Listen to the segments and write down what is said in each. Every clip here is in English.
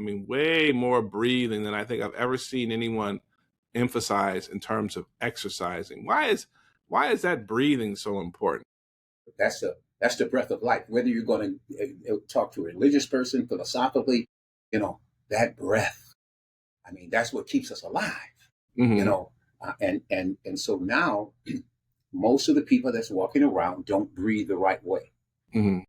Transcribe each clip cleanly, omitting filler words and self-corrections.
mean, way more breathing than I think I've ever seen anyone emphasize in terms of exercising. Why is that breathing so important? That's the breath of life. Whether you're going to talk to a religious person, philosophically, you know, that breath. I mean, that's what keeps us alive. Mm-hmm. You know, and so now, most of the people that's walking around don't breathe the right way. Mm-hmm.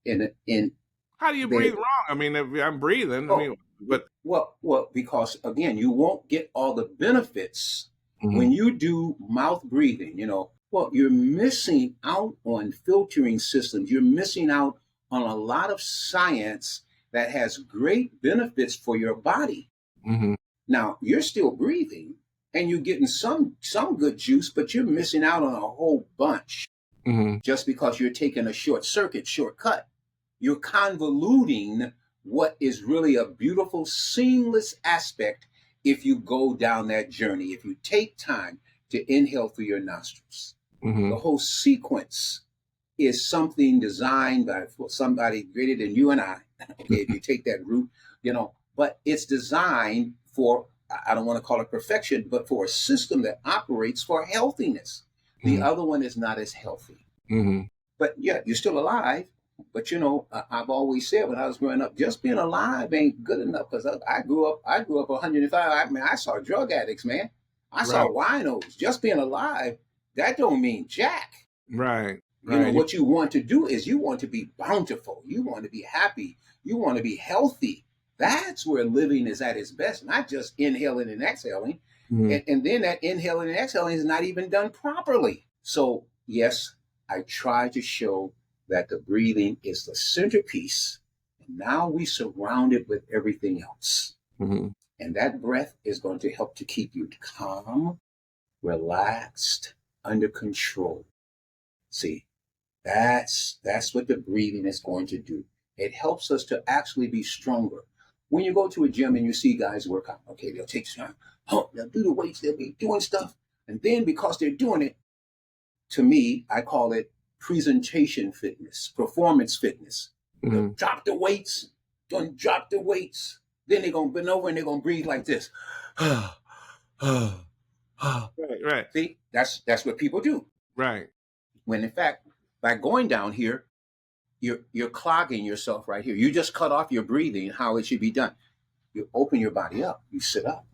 In How do you breathe wrong? I mean, if I'm breathing. I mean, but well, because again, you won't get all the benefits mm-hmm. when you do mouth breathing. You know, well, you're missing out on filtering systems. You're missing out on a lot of science that has great benefits for your body. Mm-hmm. Now, you're still breathing and you're getting some good juice, but you're missing out on a whole bunch Mm-hmm. just because you're taking a shortcut. You're convoluting what is really a beautiful, seamless aspect if you go down that journey, if you take time to inhale through your nostrils. Mm-hmm. The whole sequence is something designed by somebody greater than you and I. Okay, if you take that route, you know, but it's designed for, I don't want to call it perfection, but for a system that operates for healthiness. The mm-hmm. other one is not as healthy. Mm-hmm. But yeah, you're still alive. But you know, I've always said when I was growing up, just being alive ain't good enough, because I grew up 105. I mean, I saw drug addicts, man. I saw winos. Just being alive, that don't mean jack. Right. You know, what you want to do is you want to be bountiful. You want to be happy. You want to be healthy. That's where living is at its best, not just inhaling and exhaling. Mm-hmm. And then that inhaling and exhaling is not even done properly. So yes, I try to show that the breathing is the centerpiece. And now we surround it with everything else. Mm-hmm. And that breath is going to help to keep you calm, relaxed, under control. See, that's what the breathing is going to do. It helps us to actually be stronger. When you go to a gym and you see guys work out, okay, they'll take time, they'll do the weights, they'll be doing stuff. And then because they're doing it, to me, I call it presentation fitness, performance fitness. Mm-hmm. Drop the weights, don't drop the weights. Then they're going to bend over and they're going to breathe like this. Right. See, that's what people do. Right. When in fact, by going down here, you're clogging yourself right here. You just cut off your breathing, how it should be done. You open your body up. You sit up.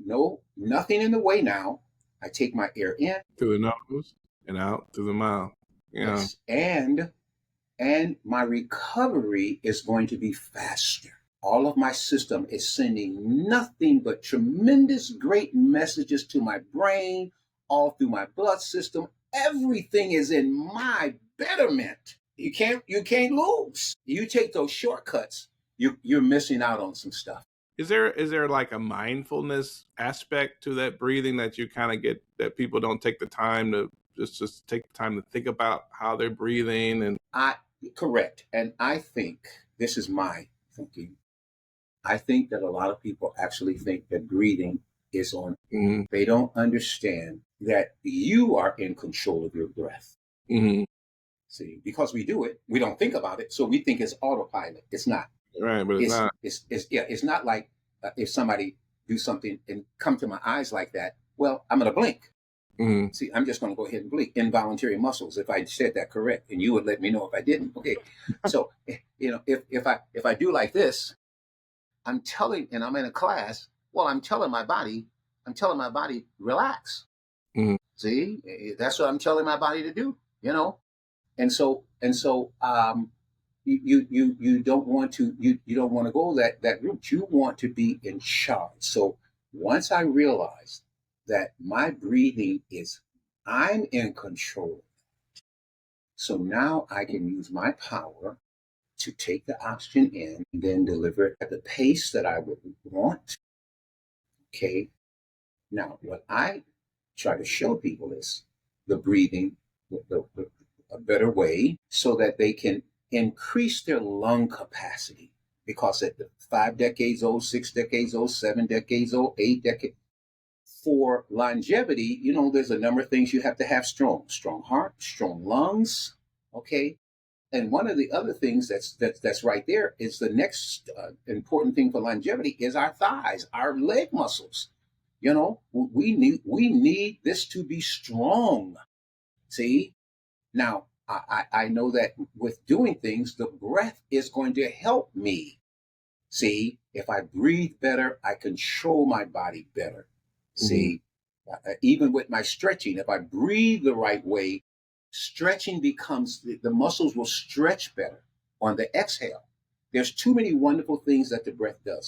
No, nothing in the way now. I take my air in through the nose and out through the mouth. Yeah. Yes. And my recovery is going to be faster. All of my system is sending nothing but tremendous great messages to my brain, all through my blood system. Everything is in my betterment. You can't lose. You take those shortcuts, you're missing out on some stuff. Is there like a mindfulness aspect to that breathing that you kind of get, that people don't take the time to just take the time to think about how they're breathing? And correct. And I think this is my thinking. I think that a lot of people actually think that breathing is on. Mm-hmm. They don't understand that you are in control of your breath. Mm-hmm. See, because we do it, we don't think about it, so we think it's autopilot. It's not. Right, but it's not. It's not like if somebody do something and come to my eyes like that. Well, I'm going to blink. Mm-hmm. See, I'm just going to go ahead and blink. Involuntary muscles. If I said that correct, and you would let me know if I didn't. Okay. So you know, if I do like this, I'm telling, and I'm in a class. Well, I'm telling my body, relax. Mm-hmm. See, that's what I'm telling my body to do. You know, and so you don't want to go that route. You want to be in charge. So once I realized that my breathing is, I'm in control. So now I can use my power to take the oxygen in and then deliver it at the pace that I would want. Okay. Now, what I try to show people is the breathing, a better way, so that they can increase their lung capacity. Because at the 5 decades old, 6 decades old, 7 decades old, 8 decades, for longevity, you know, there's a number of things you have to have strong heart, strong lungs, okay? And one of the other things that's right there is the next important thing for longevity is our thighs, our leg muscles. You know, we need this to be strong. See, now I know that with doing things, the breath is going to help me. See, if I breathe better, I control my body better. See, even with my stretching, if I breathe the right way, stretching becomes the muscles will stretch better on the exhale. There's too many wonderful things that the breath does.